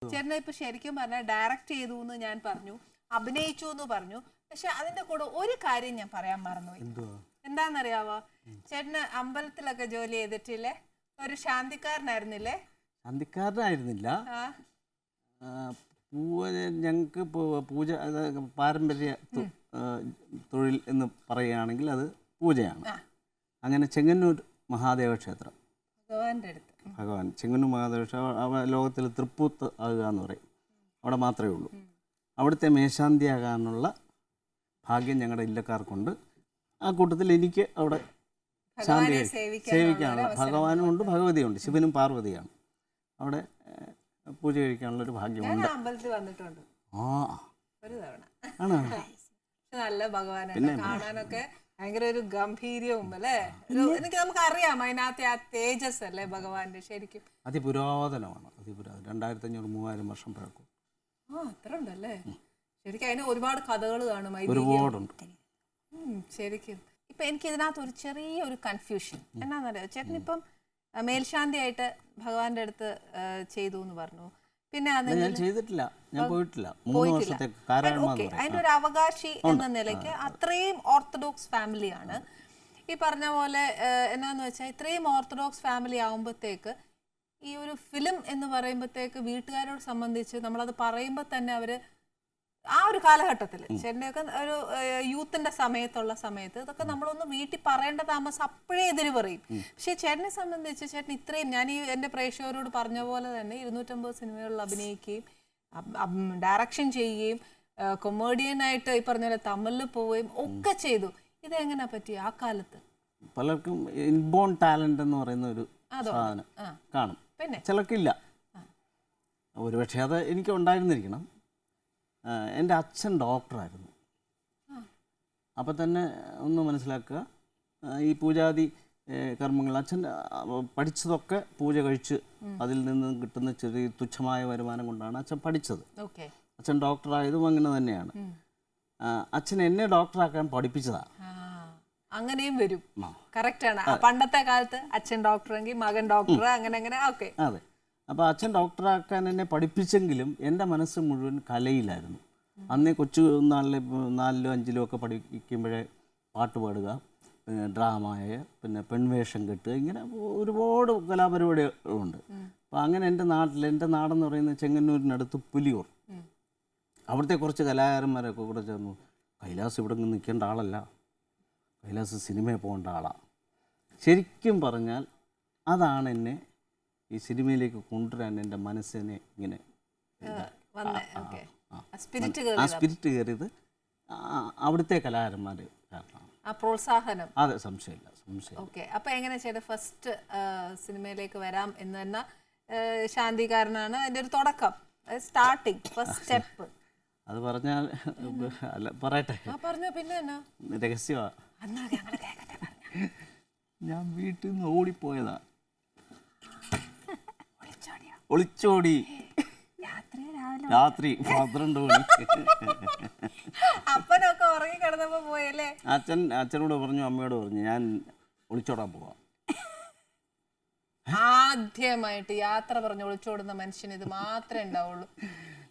ചേട്ടനെ ഇപ്പൊ ശരിക്കും പറഞ്ഞാൽ ഡയറക്റ്റ് ചെയ്തു എന്ന് ഞാൻ പറഞ്ഞു, അഭിനയിച്ചു എന്ന് പറഞ്ഞു. പക്ഷെ അതിന്റെ കൂടെ ഒരു കാര്യം ഞാൻ പറയാൻ മറന്നുപോയി. എന്താന്നറിയാവോ, ചേട്ടന് അമ്പലത്തിലൊക്കെ ജോലി ചെയ്തിട്ടില്ലേ? ഒരു ശാന്തിക്കാരനായിരുന്നില്ലേ? ശാന്തിക്കാരനായിരുന്നില്ല, ഞങ്ങൾക്ക് പൂജ പാരമ്പര്യ തൊഴിൽ എന്ന് പറയുകയാണെങ്കിൽ അത് പൂജയാണ്. അങ്ങനെ ചെങ്ങന്നൂർ മഹാദേവ ക്ഷേത്രം, ഭഗവാൻ ചെങ്ങന്നൂർ മഹാദേവ ക്ഷേത്രം ലോകത്തിൽ തൃപ്പൂത്ത് ആകുക എന്ന് പറയും, അവിടെ മാത്രമേ ഉള്ളൂ. അവിടുത്തെ മേശാന്തിയാകാനുള്ള ഭാഗ്യം ഞങ്ങളുടെ ഇല്ലക്കാർക്കുണ്ട്. ആ കൂട്ടത്തിൽ എനിക്ക് അവിടെ ശാന്തി സേവിക്കാനുള്ള ഭഗവാനും ഉണ്ട്, ഭഗവതിയുണ്ട്, ശിവനും പാർവതിയാണ്. അവിടെ പൂജ കഴിക്കാനുള്ളൊരു ഭാഗ്യമുണ്ട്. ആ ആണോ? നല്ല ഭഗവാനാണ് കാണാനൊക്കെ, ഭയങ്കര ഒരു ഗംഭീര്യവും അല്ലേ. എനിക്ക് നമുക്ക് അറിയാം അതിനകത്തെ ആ തേജസ് അല്ലേ ഭഗവാന്റെ. ശരിക്കും അതിപുരാതനമാണ്, 2500-3000 വർഷം പഴക്കം. അത്ര ഉണ്ടല്ലേ? ശരിക്കും അതിന് ഒരുപാട് കഥകൾ കാണും, ഒരുപാടുണ്ട് ശരിക്കും. ഇപ്പൊ എനിക്ക് ഇതിനകത്ത് ഒരു ചെറിയൊരു കൺഫ്യൂഷൻ എന്നാന്നറിയോ, ചേട്ടൻ ഇപ്പം മേൽശാന്തിയായിട്ട് ഭഗവാന്റെ അടുത്ത് ചെയ്തു എന്ന് പറഞ്ഞു. പിന്നെ ഞാൻ ചെയ്തിട്ടില്ല, ഞാൻ പോയിട്ടില്ല. അതിന്റെ ഒരു അവകാശി എന്ന നിലയ്ക്ക് അത്രയും ഓർത്തഡോക്സ് ഫാമിലിയാണ്. ഈ പറഞ്ഞ പോലെ എന്നാന്ന് വെച്ചാൽ ഇത്രയും ഓർത്തഡോക്സ് ഫാമിലി ആവുമ്പോഴത്തേക്ക് ഈ ഒരു ഫിലിം എന്ന് പറയുമ്പോഴത്തേക്ക് വീട്ടുകാരോട് സംബന്ധിച്ച് നമ്മളത് പറയുമ്പോൾ തന്നെ അവര് ആ ഒരു കാലഘട്ടത്തിൽ ചേട്ടൻ്റെയൊക്കെ ഒരു യൂത്തിന്റെ സമയത്ത് ഇതൊക്കെ നമ്മളൊന്ന് വീട്ടിൽ പറയേണ്ട താമസം അപ്പോഴേ എതിര് പറയും. പക്ഷെ ചേട്ടനെ സംബന്ധിച്ച് ചേട്ടൻ ഇത്രയും, ഞാൻ ഈ എൻ്റെ പ്രേക്ഷകരോട് പറഞ്ഞ പോലെ തന്നെ 250 സിനിമകളിൽ അഭിനയിക്കുകയും ഡയറക്ഷൻ ചെയ്യുകയും കൊമേഡിയനായിട്ട് ഈ പറഞ്ഞ പോലെ തമിഴിൽ പോവുകയും ഒക്കെ ചെയ്തു. ഇതെങ്ങനെ പറ്റി ആ കാലത്ത്? പലർക്കും ഇൻബോൺ ടാലന്റ് എന്ന് പറയുന്ന ഒരു സാധനം കാണും, പിന്നെ ചിലർക്കില്ല. ഒരുപക്ഷെ അത് എനിക്ക് ഉണ്ടായിരുന്നിരിക്കണം. എൻ്റെ അച്ഛൻ ഡോക്ടറായിരുന്നു. അപ്പം തന്നെ ഒന്ന് മനസ്സിലാക്കുക, ഈ പൂജാതി കർമ്മങ്ങൾ അച്ഛൻ പഠിച്ചതൊക്കെ പൂജ കഴിച്ച് അതിൽ നിന്ന് കിട്ടുന്ന ചെറിയ തുച്ഛമായ വരുമാനം കൊണ്ടാണ് അച്ഛൻ പഠിച്ചത്. അച്ഛൻ ഡോക്ടറായതും അങ്ങനെ തന്നെയാണ്. അച്ഛൻ എന്നെ ഡോക്ടറാക്കാൻ പഠിപ്പിച്ചതാണ്. അങ്ങനെയും വരും, കറക്റ്റാണ്. പണ്ടത്തെ കാലത്ത് അച്ഛൻ ഡോക്ടറെങ്കിൽ മകൻ ഡോക്ടർ, അങ്ങനെ അങ്ങനെ. ഓക്കെ, അതെ. അപ്പോൾ അച്ഛൻ ഡോക്ടറാക്കാൻ എന്നെ പഠിപ്പിച്ചെങ്കിലും എൻ്റെ മനസ്സ് മുഴുവൻ കലയിലായിരുന്നു. അന്നേ കൊച്ചു നാളിലെ 4-ലും 5-ലും ഒക്കെ പഠിക്കുമ്പോഴേ പാട്ട് പാടുക, പിന്നെ ഡ്രാമായ, പിന്നെ പെൺവേഷം കെട്ടുക, ഇങ്ങനെ ഒരുപാട് കലാപരിപാടികളുണ്ട്. അപ്പോൾ അങ്ങനെ എൻ്റെ നാടെന്ന് പറയുന്നത് ചെങ്ങന്നൂരിനടുത്ത് പുലിയൂർ, അവിടുത്തെ കുറച്ച് കലാകാരന്മാരൊക്കെ കൂടെ ചേർന്നു, കൈലാസ് ഇവിടെ നിൽക്കേണ്ട ആളല്ല, കൈലാസ് സിനിമയിൽ പോകേണ്ട ആളാണ്. ശരിക്കും പറഞ്ഞാൽ അതാണ് എന്നെ ഈ സിനിമയിലേക്ക് കൊണ്ടുവരാൻ എൻ്റെ മനസ്സിനെ ഇങ്ങനെ ആ സ്പിരിറ്റ് കയറിയത് അവിടുത്തെ കലാകാരന്മാർ കാരണമാണ്, പ്രോത്സാഹനം. അതെ, സംശയമില്ല. ഓക്കെ, അപ്പൊ എങ്ങനെ ചേട്ടാ ഫസ്റ്റ് സിനിമയിലേക്ക് വരാം എന്ന് തന്നെ ശാന്തികാരനാണ് അതിന്റെ ഒരു തുടക്കം, സ്റ്റാർട്ടിങ്, ഫസ്റ്റ് സ്റ്റെപ്പ്? അത് പറഞ്ഞാൽ അല്ല, പറയട്ടെ? പറഞ്ഞോ, പിന്നെ രഹസ്യമാണ്. ഞാൻ വീട്ടിൽ നിന്ന് ഓടിപ്പോയതാ, ഒളിച്ചോടി, രാത്രി 12 മണി. അപ്പനൊക്കെ ഉറങ്ങി കിടന്നപ്പോ പോയല്ലേ? അച്ഛനോട് പറഞ്ഞു, അമ്മയോട് പറഞ്ഞു, ഞാൻ ഒളിച്ചോടാൻ പോവാ. ആദ്യമായിട്ട് യാത്ര പറഞ്ഞ് ഒളിച്ചോടുന്ന മനുഷ്യന് ഇത് മാത്രമേ ഉണ്ടാവുള്ളൂ.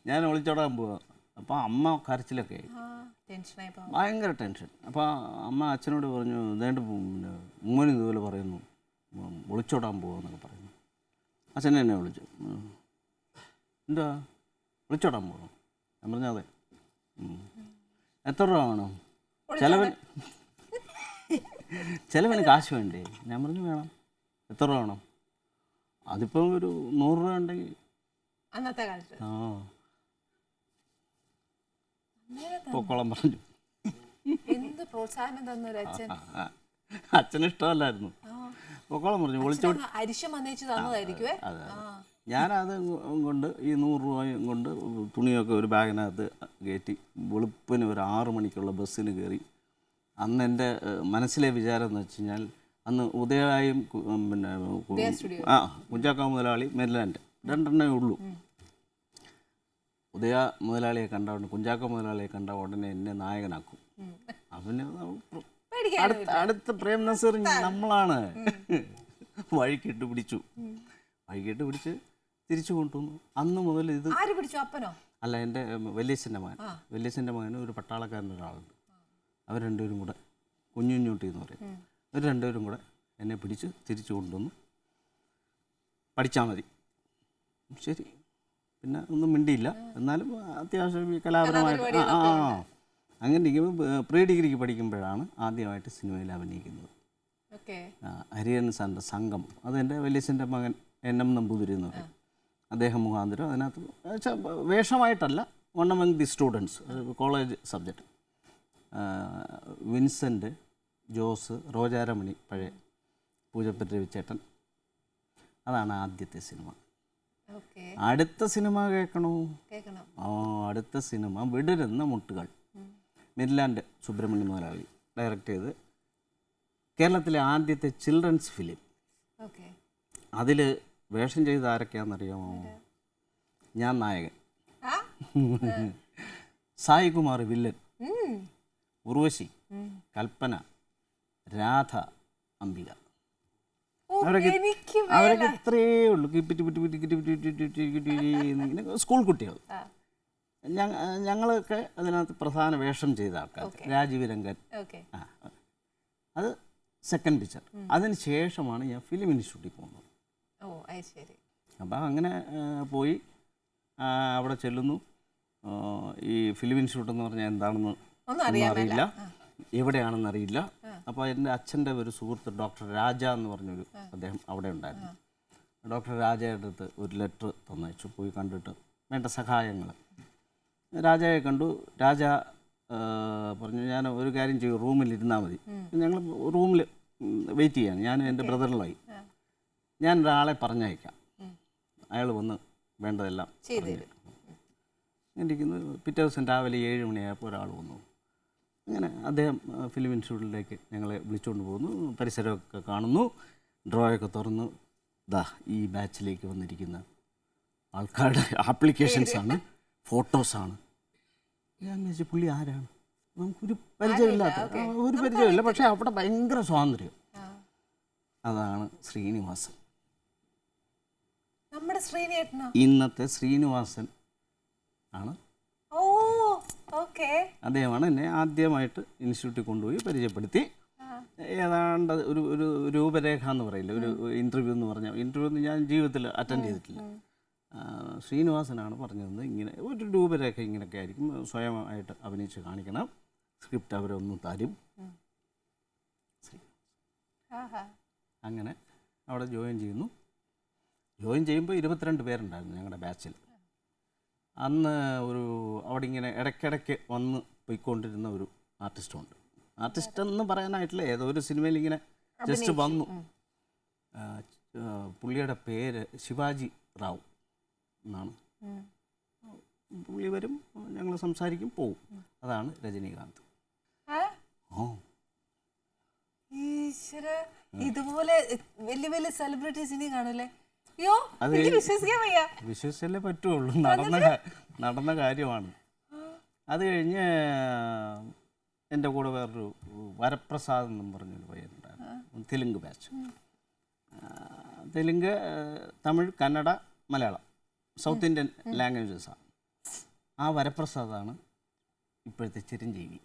ഞാൻ ഒളിച്ചോടാൻ പോവാ. അപ്പൊ അമ്മ കരച്ചിലൊക്കെ ആയി, ഭയങ്കര ടെൻഷൻ. അപ്പൊ അമ്മ അച്ഛനോട് പറഞ്ഞു, ഇതേണ്ട മോന് ഇതുപോലെ പറയുന്നു, ഒളിച്ചോടാൻ പോവാന്നൊക്കെ പറയുന്നു. അച്ഛൻ എന്നെ വിളിച്ചു, എന്താ വിളിച്ചോടാൻ പോകണം? ഞാൻ പറഞ്ഞു അതെ. എത്ര രൂപ വേണം? ചെലവിന് കാശ് വേണ്ടേ? ഞാൻ പറഞ്ഞു വേണം. എത്ര രൂപ വേണം? അതിപ്പം ഒരു 100 രൂപ ഉണ്ടെങ്കിൽ. അന്നത്തെ കാലത്ത് പൊക്കോളം പറഞ്ഞു. എന്ത് പ്രോത്സാഹനം തന്നു അച്ഛൻ? അച്ഛന് ഇഷ്ടമല്ലായിരുന്നു. പൊക്കോളം പറഞ്ഞു, ഒളിച്ചോടി. അരിശം വന്നേച്ച് തന്നതായിരിക്കുവേ. അതെ, ഞാനത് കൊണ്ട് ഈ 100 രൂപയും കൊണ്ട് തുണിയൊക്കെ ഒരു ബാഗിനകത്ത് കയറ്റി വെളുപ്പിന് ഒരു 6 മണിക്കുള്ള ബസ്സിന് കയറി. അന്ന് എൻ്റെ മനസ്സിലെ വിചാരം എന്ന് വെച്ച് കഴിഞ്ഞാൽ, അന്ന് ഉദയായും പിന്നെ കുഞ്ചാക്ക മുതലാളി, മെരിലാൻഡ് 2 ഉള്ളൂ. ഉദയ മുതലാളിയെ കുഞ്ചാക്ക മുതലാളിയെ കണ്ട ഉടനെ എന്നെ നായകനാക്കും. അവന് അടുത്ത പ്രേം നസീർ നമ്മളാണ്. വഴിക്കിട്ട് പിടിച്ച് തിരിച്ചു കൊണ്ടുവന്നു. അന്ന് മുതൽ ഇത് ആര് പിടിച്ചു? അപ്പനോ? അല്ല, എൻ്റെ വലിയച്ഛൻ്റെ മകൻ. വലിയച്ഛൻ്റെ മകന് ഒരു പട്ടാളക്കാരൻ ഒരാളുണ്ട്. അവർ രണ്ടുപേരും കൂടെ, കുഞ്ഞുഞ്ഞൂട്ടി എന്ന് പറയും, അവർ രണ്ടുപേരും കൂടെ എന്നെ പിടിച്ച് തിരിച്ചു കൊണ്ടുവന്നു. പഠിച്ചാൽ മതി. ശരി, പിന്നെ ഒന്നും മിണ്ടിയില്ല. എന്നാലും അത്യാവശ്യം ഈ കലാപരമായിട്ട് അങ്ങനെ ഇരിക്കുമ്പോൾ പ്രീ ഡിഗ്രിക്ക് പഠിക്കുമ്പോഴാണ് ആദ്യമായിട്ട് സിനിമയിൽ അഭിനയിക്കുന്നത്. ഹരിഹരൻ സാറിൻ്റെ സംഘം, അതെൻ്റെ വലിയച്ഛൻ്റെ മകൻ NM നമ്പൂതിരി എന്ന് പറയും, അദ്ദേഹം മുഖാന്തരം അതിനകത്ത് വേഷമായിട്ടല്ല, one among the students, college subject. Vincent, Jose, Rojaramani, പഴയ പൂജപ്പറ്റ രവിച്ചേട്ടൻ, അതാണ് ആദ്യത്തെ സിനിമ. അടുത്ത സിനിമ കേൾക്കണോ? അടുത്ത സിനിമ വിടരുന്ന മുട്ടുകൾ, മിഡ്ലാൻഡ് സുബ്രഹ്മണ്യ മുതലാളി ഡയറക്റ്റ് ചെയ്ത് കേരളത്തിലെ ആദ്യത്തെ ചിൽഡ്രൻസ് ഫിലിം. അതിൽ വേഷം ചെയ്ത് ആരൊക്കെയാണെന്നറിയാമോ? ഞാൻ നായകൻ, സായി കുമാർ വില്ലൻ, ഉർവശി, കൽപ്പന, രാധ, അംബിക. അവരൊക്കെ ഇത്രയേ ഉള്ളൂ. ഇങ്ങനെ സ്കൂൾ കുട്ടികൾ. ഞങ്ങളൊക്കെ അതിനകത്ത് പ്രധാന വേഷം ചെയ്ത ആൾക്കാർ. രാജീവ് രംഗൻ, അത് സെക്കൻഡ് പിക്ചർ. അതിന് ശേഷമാണ് ഞാൻ ഫിലിം ഇൻസ്റ്റിറ്റ്യൂട്ടിൽ പോകുന്നത്. അപ്പം അങ്ങനെ പോയി അവിടെ ചെല്ലുന്നു. ഈ ഫിലിം ഇൻസ്റ്റിറ്റ്യൂട്ട് എന്ന് പറഞ്ഞാൽ എന്താണെന്ന് ഒന്നും അറിയില്ല, എവിടെയാണെന്നറിയില്ല. അപ്പോൾ എൻ്റെ അച്ഛൻ്റെ ഒരു സുഹൃത്ത് ഡോക്ടർ രാജ എന്ന് പറഞ്ഞൊരു അദ്ദേഹം അവിടെ ഉണ്ടായിരുന്നു. ഡോക്ടർ രാജയുടെ അടുത്ത് ഒരു ലെറ്റർ തന്നയച്ചു, പോയി കണ്ടിട്ട് വേണ്ട സഹായങ്ങൾ. രാജയെ കണ്ടു. രാജ പറഞ്ഞു, ഞാൻ ഒരു കാര്യം ചെയ്യും, റൂമിൽ ഇരുന്നാൽ മതി. ഞങ്ങൾ റൂമിൽ വെയിറ്റ് ചെയ്യാൻ, ഞാൻ എൻ്റെ ബ്രദറിലായി, ഞാൻ ഒരാളെ പറഞ്ഞയക്കാം, അയാൾ വന്ന് വേണ്ടതെല്ലാം ഇരിക്കുന്നു. പിറ്റേ ദിവസം രാവിലെ 7 മണിയായപ്പോൾ ഒരാൾ വന്നു. അങ്ങനെ അദ്ദേഹം ഫിലിം ഇൻസ്റ്റിറ്റ്യൂട്ടിലേക്ക് ഞങ്ങളെ വിളിച്ചുകൊണ്ട് പോകുന്നു. പരിസരമൊക്കെ കാണുന്നു, ഡ്രോയൊക്കെ തുറന്നു. ദാ ഈ ബാച്ചിലേക്ക് വന്നിരിക്കുന്ന ആൾക്കാരുടെ ആപ്ലിക്കേഷൻസാണ്, ഫോട്ടോസാണ്. ഞാൻ വിചാരിച്ചു പുള്ളി ആരാണ്, നമുക്കൊരു പരിചയമില്ലാത്ത, ഒരു പരിചയമില്ല. പക്ഷേ അവിടെ ഭയങ്കര സ്വാതന്ത്ര്യം. അതാണ് ശ്രീനിവാസൻ, നമ്മുടെ ശ്രീനിയേട്ടനോ? ഇന്നത്തെ ശ്രീനിവാസൻ ആണ്. അദ്ദേഹമാണ് എന്നെ ആദ്യമായിട്ട് ഇൻസ്റ്റിറ്റ്യൂട്ടിൽ കൊണ്ടുപോയി പരിചയപ്പെടുത്തി. ഏതാണ്ട് ഒരു രൂപരേഖ എന്ന് പറയില്ല, ഒരു ഇൻ്റർവ്യൂ എന്ന് പറഞ്ഞാൽ, ഇൻ്റർവ്യൂ ഞാൻ ജീവിതത്തിൽ അറ്റൻഡ് ചെയ്തിട്ടില്ല. ശ്രീനിവാസനാണ് പറഞ്ഞത്, ഇങ്ങനെ ഒരു രൂപരേഖ ഇങ്ങനെയൊക്കെ ആയിരിക്കും, സ്വയമായിട്ട് അഭിനയിച്ച് കാണിക്കണം, സ്ക്രിപ്റ്റ് അവരൊന്നും തരും. അങ്ങനെ അവിടെ ജോയിൻ ചെയ്യുന്നു. ജോയിൻ ചെയ്യുമ്പോൾ 22 പേരുണ്ടായിരുന്നു ഞങ്ങളുടെ ബാച്ചിൽ. അന്ന് അവിടെ ഇങ്ങനെ ഇടയ്ക്കിടയ്ക്ക് വന്ന് പോയിക്കൊണ്ടിരുന്ന ഒരു ആർട്ടിസ്റ്റുണ്ട്. ആർട്ടിസ്റ്റ് എന്ന് പറയാനായിട്ടില്ല, ഏതോ ഒരു സിനിമയിൽ ഇങ്ങനെ ജസ്റ്റ് വന്നു. പുള്ളിയുടെ പേര് ശിവാജി റാവു എന്നാണ്. പുള്ളി വരും, ഞങ്ങൾ സംസാരിക്കും, പോവും. അതാണ് രജനീകാന്ത്. ഇതുപോലെ വലിയ വലിയ സെലിബ്രിറ്റീസ് ഇനി കാണൂലേ? വിശ്വസിച്ചല്ലേ പറ്റുള്ളൂ, നടന്ന കാര്യമാണ്. അത് കഴിഞ്ഞ് എൻ്റെ കൂടെ വേറൊരു വരപ്രസാദ് എന്നും പറഞ്ഞൊരു പയ്യനുണ്ടായിരുന്നു, Telugu batch. Telugu, Tamil, Kannada, Malayalam, south Indian ലാംഗ്വേജസാണ്. ആ വരപ്രസാദാണ് ഇപ്പോഴത്തെ ചിരഞ്ജീവി.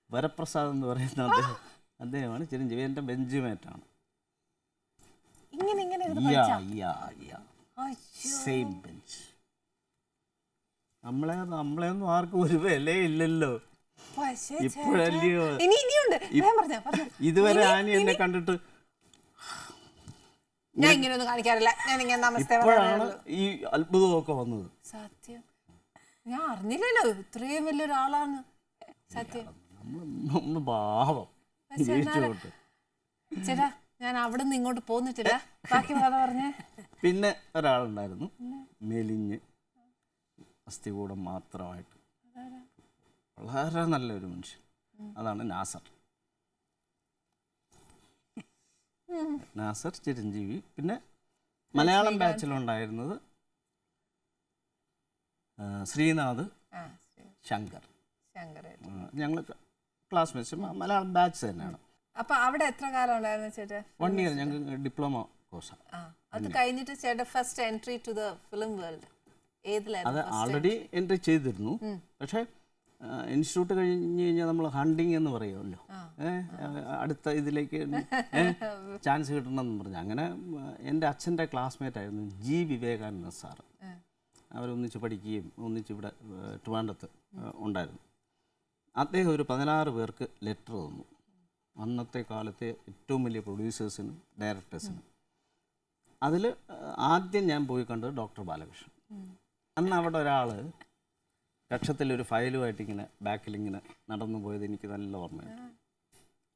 വരപ്രസാദ് എന്ന് പറയുന്ന അദ്ദേഹമാണ് ചിരഞ്ജീവി. എൻ്റെ ബെഞ്ചുമേറ്റാണ്. Same bench. നമ്മളെയൊന്നും ആർക്കും ഒരു വിലയില്ലല്ലോ. ഇപ്പോഴല്ലയോ, ഇതുവരെ ആനി എന്നെ കണ്ടിട്ട് ഇപ്പോഴാണ് ഈ അത്ഭുതമൊക്കെ വന്നത്. സത്യം, ഞാൻ അറിഞ്ഞില്ലല്ലോ ഇത്രയും വലിയൊരാളാണ്. സത്യം, ഭാവം. ചേട്ടാ, ഞാൻ അവിടെ നിന്ന് ഇങ്ങോട്ട് പോന്നിട്ടില്ല, ബാക്കി കഥ പറഞ്ഞേ. പിന്നെ ഒരാളുണ്ടായിരുന്നു, മെലിഞ്ഞ് അസ്ഥികൂടം മാത്രമായിട്ട്, വളരെ നല്ലൊരു മനുഷ്യൻ. അതാണ് നാസർ. നാസർ, ചിരഞ്ജീവി. പിന്നെ മലയാളം ബാച്ചിലുണ്ടായിരുന്നത് ശ്രീനാഥ്, ശങ്കർ. ഞങ്ങൾ ക്ലാസ്മേറ്റ്സ്, മലയാളം ബാച്ച് തന്നെയാണ്. അപ്പൊ അവിടെ എത്ര കാലം ഉണ്ടായിരുന്നു ചേട്ടാ? 1 ഇയർ ഞങ്ങൾക്ക് ഡിപ്ലോമ കോഴ്സാണ്. അത് കഴിഞ്ഞിട്ട് ചേട്ടാ first entry to the film world അത് ഏതിലായിരുന്നു? ആൾറെഡി എൻട്രി ചെയ്തിരുന്നു. പക്ഷേ ഇൻസ്റ്റിറ്റ്യൂട്ട് കഴിഞ്ഞ് കഴിഞ്ഞാൽ നമ്മൾ ഹണ്ടിങ് എന്ന് പറയുമല്ലോ, അടുത്ത ഇതിലേക്ക് ചാൻസ് കിട്ടണമെന്ന് പറഞ്ഞു. അങ്ങനെ എൻ്റെ അച്ഛൻ്റെ ക്ലാസ്മേറ്റ് ആയിരുന്നു ജി വിവേകാനന്ദ സാറ്. അവരൊന്നിച്ച് പഠിക്കുകയും ഒന്നിച്ച് ഇവിടെ ട്രിവാൻഡ്രത്ത് ഉണ്ടായിരുന്നു. അദ്ദേഹം ഒരു 16 പേർക്ക് ലെറ്റർ തന്നു, അന്നത്തെ കാലത്തെ ഏറ്റവും വലിയ പ്രൊഡ്യൂസേഴ്സിനും ഡയറക്ടേഴ്സിനും. അതിൽ ആദ്യം ഞാൻ പോയി കണ്ടത് ഡോക്ടർ ബാലകൃഷ്ണൻ. അന്ന് അവിടെ ഒരാൾ കക്ഷത്തിലൊരു ഫയലുമായിട്ട് ഇങ്ങനെ ബാക്കിലിങ്ങനെ നടന്നു പോയത് എനിക്ക് നല്ല ഓർമ്മയുണ്ട്.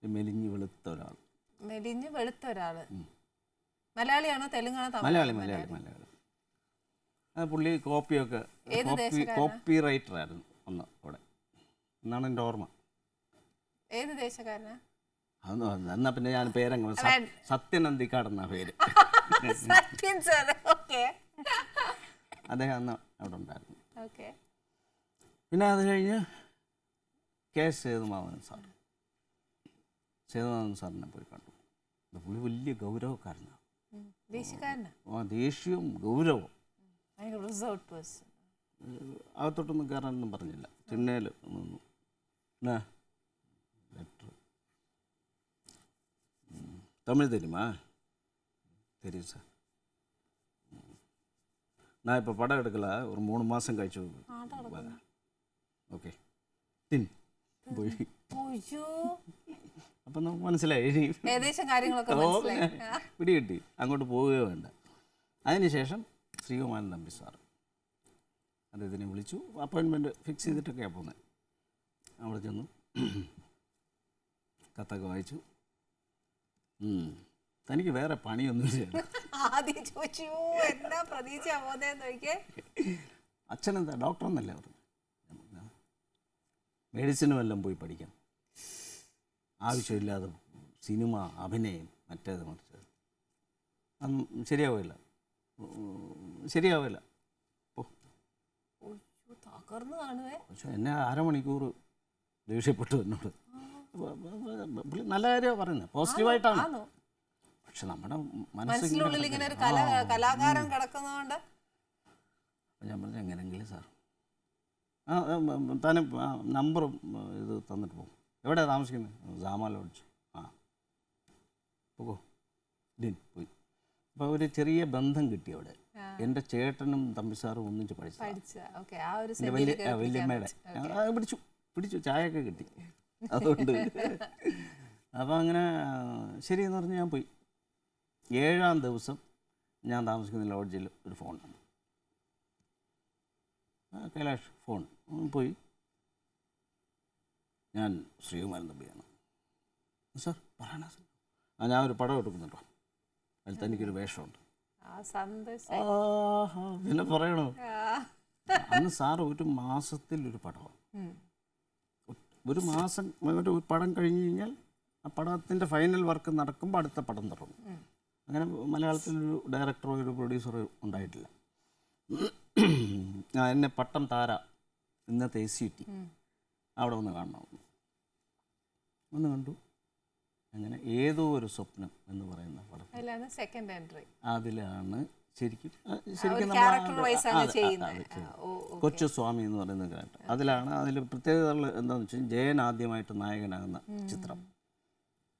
മെലിഞ്ഞ് വെളുത്ത ഒരാൾ. മെലിഞ്ഞ് വെളുത്ത ഒരാള് മലയാളിയാണോ തെലുങ്കാണോ? മലയാളി. പുള്ളി കോപ്പിയൊക്കെ കോപ്പി റൈറ്റർ ആയിരുന്നു അന്ന് അവിടെ എന്നാണ് എൻ്റെ ഓർമ്മ. ഏത് ദേശക്കാരനാ? അതൊന്നും എന്നാ പിന്നെ ഞാൻ പേരങ്ങ് സത്യൻ അന്തിക്കാട് എന്നാ പേര്. അദ്ദേഹം അന്ന് അവിടെ ഉണ്ടായിരുന്നു. പിന്നെ അത് കഴിഞ്ഞ് കെ സേതുമാധവൻ സാറിനെ പോയി കണ്ടു. പുള്ളി വലിയ ഗൗരവക്കാരനാണ്, ദേഷ്യവും ഗൗരവവും. അകത്തോട്ടൊന്നും കയറാനൊന്നും പറഞ്ഞില്ല. ചെന്നൈയിൽ നിന്നു ലെറ്റർ തമിഴ് തരുമാ தெரியும் சார். நான் இப்போ படம் எடுக்கல, ஒரு 3 மாதம் கழிச்சு ഓക്കെ പോയി. അപ്പം നമുക്ക് മനസ്സിലായി പിടികിട്ടി, അങ്ങോട്ട് പോവുകയോ വേണ്ട. അതിനുശേഷം ശ്രീകുമാരൻ തമ്പി സാർ അദ്ദേഹത്തിനെ വിളിച്ചു, അപ്പോയിൻമെൻറ്റ് ഫിക്സ് ചെയ്തിട്ടൊക്കെയാണ് പോകുന്നത്. അവിടെ ചെന്നു കത്തൊക്കെ വായിച്ചു. തനിക്ക് വേറെ പണിയൊന്നുമില്ല. അച്ഛനെന്താ ഡോക്ടർ എന്നല്ലേ പറഞ്ഞു, മെഡിസിനും എല്ലാം പോയി പഠിക്കാം, ആവശ്യമില്ലാതെ സിനിമ അഭിനയം മറ്റേത് മറിച്ചത് അതൊന്നും ശരിയാവില്ല. പക്ഷെ എന്നെ 1/2 മണിക്കൂർ ദേഷ്യപ്പെട്ടു എന്നോട്. നല്ല കാര്യമാണ് പറയുന്നത്, പോസിറ്റീവായിട്ടാണ്. പക്ഷെ നമ്മുടെ മനസ്സിനുള്ളിൽ ഇങ്ങനെ ഒരു കലാകാരൻ കിടക്കുന്നതുകൊണ്ട് ഞാൻ പറഞ്ഞു എങ്ങനെയെങ്കിലും സാർ തന്നെ നമ്പറും ഇത് തന്നിട്ട് പോകും. എവിടെയാണ് താമസിക്കുന്നത്? ജാമാല വിളിച്ചു. പോകോ പോയി. അപ്പോൾ ഒരു ചെറിയ ബന്ധം കിട്ടി അവിടെ. എൻ്റെ ചേട്ടനും തമ്പി സാറും ഒന്നിച്ച് പഠിച്ചു. വല്യമ്മയുടെ പിടിച്ചു ചായയൊക്കെ കിട്ടി. അതുകൊണ്ട് അപ്പോൾ അങ്ങനെ ശരിയെന്ന് പറഞ്ഞ് ഞാൻ പോയി. 7-ാം ദിവസം ഞാൻ താമസിക്കുന്ന ലോഡ്ജിൽ ഒരു ഫോൺ വന്നു. കൈലാഷ് ഫോൺ പോയി. ഞാൻ ശ്രീകുമാരൻ തമ്പിയാണ്. സാർ പറയണ സാർ, ഞാൻ ഒരു പടം എടുക്കുന്നുണ്ടോ, അതിൽ തനിക്കൊരു വേഷമുണ്ട്. പിന്നെ പറയണോ, അന്ന് സാർ ഒരു മാസത്തിൽ ഒരു പടമാണ്. ഒരു മാസം ഒരു പടം കഴിഞ്ഞ് കഴിഞ്ഞാൽ ആ പടത്തിൻ്റെ ഫൈനൽ വർക്ക് നടക്കുമ്പോൾ അടുത്ത പടം തുടങ്ങും. അങ്ങനെ മലയാളത്തിലൊരു ഡയറക്ടറോ ഒരു പ്രൊഡ്യൂസറോ ഉണ്ടായിട്ടില്ല. എന്നെ പട്ടം താര ഇന്നത്തെ SCT അവിടെ ഒന്ന് കാണണം. ഒന്ന് കണ്ടു. അങ്ങനെ ഏതോ ഒരു സ്വപ്നം എന്ന് പറയുന്ന പടം അതിലാണ് ശരിക്കും കൊച്ചു സ്വാമി എന്ന് പറയുന്ന ക്യാരക്ടർ. അതിൽ പ്രത്യേകതകൾ എന്താണെന്ന് വെച്ചാൽ ജയൻ ആദ്യമായിട്ട് നായകനാകുന്ന ചിത്രം.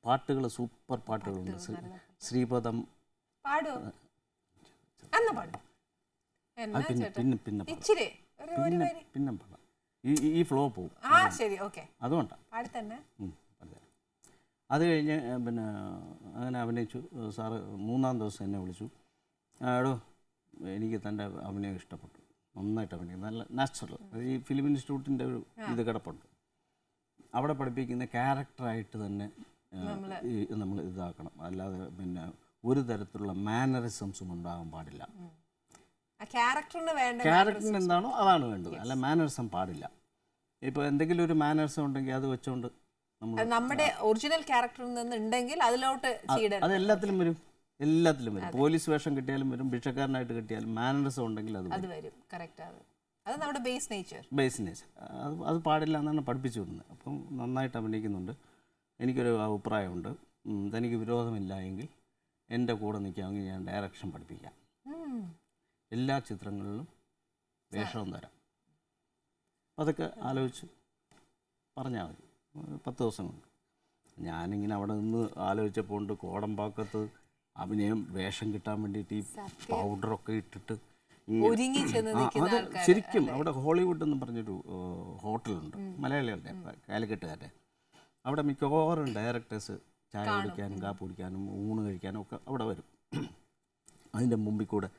പാട്ടുകൾ സൂപ്പർ പാട്ടുകളുണ്ട്. ശ്രീപദം പിന്നെ പാടാം. ഈ ഫ്ലോ പോവും, അതുകൊണ്ടാണ്. അത് കഴിഞ്ഞ് പിന്നെ അങ്ങനെ അഭിനയിച്ചു. സാറ് 3-ാം ദിവസം എന്നെ വിളിച്ചു. എടോ എനിക്ക് തൻ്റെ അഭിനയം ഇഷ്ടപ്പെട്ടു, നന്നായിട്ട് അഭിനയിക്കും, നല്ല നാച്ചുറൽ. ഈ ഫിലിം ഇൻസ്റ്റിറ്റ്യൂട്ടിൻ്റെ ഒരു ഇത് കിടപ്പുണ്ട്, അവിടെ പഠിപ്പിക്കുന്ന ക്യാരക്ടറായിട്ട് തന്നെ നമ്മൾ ഇതാക്കണം. അല്ലാതെ പിന്നെ ഒരു തരത്തിലുള്ള മാനറിസംസും ഉണ്ടാകാൻ പാടില്ല. ക്യാരക്ടറിന് എന്താണോ അതാണ് വേണ്ടത്, അല്ല മാനറിസം പാടില്ല. ഇപ്പോൾ എന്തെങ്കിലും ഒരു മാനറിസം ഉണ്ടെങ്കിൽ അത് വെച്ചുകൊണ്ട് നമ്മുടെ ഒറിജിനൽ ക്യാരക്ടറിൽ നിന്ന് ഉണ്ടെങ്കിൽ അതിലോട്ട് അത് എല്ലാത്തിലും വരും. പോലീസ് വേഷം കിട്ടിയാലും വരും, ഭിക്ഷക്കാരനായിട്ട് കിട്ടിയാലും മാനറിസം ഉണ്ടെങ്കിൽ അത് വരും. അത് നമ്മുടെ ബേസ് നേച്ചർ അത് പാടില്ല എന്നാണ് പഠിപ്പിച്ചു വിടുന്നത്. അപ്പം നന്നായിട്ട് അഭിനയിക്കുന്നുണ്ട്. എനിക്കൊരു അഭിപ്രായമുണ്ട്, തനിക്ക് വിരോധമില്ല എങ്കിൽ എൻ്റെ കൂടെ നിൽക്കാമെങ്കിൽ ഞാൻ ഡയറക്ഷൻ പഠിപ്പിക്കാം, എല്ലാ ചിത്രങ്ങളിലും വേഷവും തരാം. അതൊക്കെ ആലോചിച്ച് പറഞ്ഞാൽ മതി, 10 ദിവസം കൊണ്ട്. ഞാനിങ്ങനെ അവിടെ നിന്ന് ആലോചിച്ചപ്പോൾ ഉണ്ട് കോടമ്പാക്കത്ത് അഭിനയം വേഷം കിട്ടാൻ വേണ്ടിയിട്ട് ഈ പൗഡറൊക്കെ ഇട്ടിട്ട് അത് ശരിക്കും അവിടെ ഹോളിവുഡ് എന്ന് പറഞ്ഞൊരു ഹോട്ടലുണ്ട് മലയാളികളുടെ കാലിക്കട്ടുകാരുടെ. അവിടെ മിക്കവാറും ഡയറക്ടേഴ്സ് ചായ കുടിക്കാനും കാപ്പി കുടിക്കാനും ഊണ് കഴിക്കാനും ഒക്കെ അവിടെ വരും. അതിൻ്റെ മുമ്പിൽ കൂടെ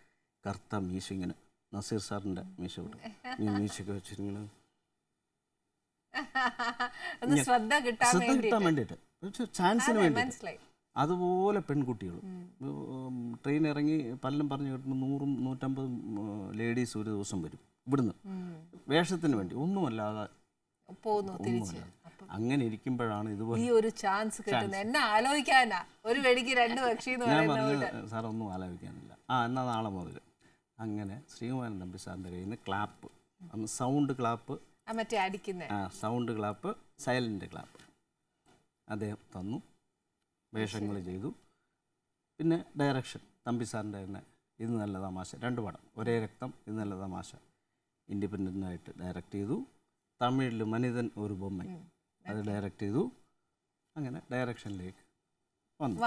കറുത്ത മീശ ഇങ്ങനെ നസീർ സാറിൻ്റെ മീശ കൂടെ മീശയൊക്കെ വെച്ചിരിങ്ങനെ ശ്രദ്ധ കിട്ടാൻ വേണ്ടിയിട്ട് ചാൻസിന് വേണ്ടി. അതുപോലെ പെൺകുട്ടികളും ട്രെയിൻ ഇറങ്ങി പലരും പറഞ്ഞു കേട്ടിട്ട് 100-150 ലേഡീസ് ഒരു ദിവസം വരും ഇവിടുന്ന് വേഷത്തിന് വേണ്ടി, ഒന്നുമല്ലാതെ ഒന്നുമല്ലാതെ. അങ്ങനെ ഇരിക്കുമ്പോഴാണ് ഇതുപോലെ ഈ ഒരു ചാൻസ് കിട്ടുന്നത്. എന്നെ ആലോചിക്കാനാ ഒരു വെടിക്ക് 2 പക്ഷി. ഞാൻ പറഞ്ഞു സാർ ഒന്നും ആലോചിക്കാനില്ല, എന്നാൽ നാളെ മുതൽ. അങ്ങനെ ശ്രീകുമാരൻ തമ്പി സാറിൻ്റെ കയ്യിൽ നിന്ന് ക്ലാപ്പ്, അന്ന് സൗണ്ട് ക്ലാപ്പ്, മറ്റേ അടിക്കുന്ന സൗണ്ട് ക്ലാപ്പ്, സൈലൻ്റ് ക്ലാപ്പ് അദ്ദേഹം തന്നു. വേഷങ്ങൾ ചെയ്തു. പിന്നെ ഡയറക്ഷൻ തമ്പി സാറിൻ്റെ തന്നെ ഇത് നല്ല തമാശ, 2 പടം, ഒരേ രക്തം, ഇത് നല്ല തമാശ ഇൻഡിപെൻഡൻ്റായിട്ട് ഡയറക്റ്റ് ചെയ്തു. തമിഴിൽ മനിതൻ ഒരു ബൊമ്മ അത് ഡയറക്റ്റ് ചെയ്തു. അങ്ങനെ ഡയറക്ഷനിലേക്ക് വന്നു.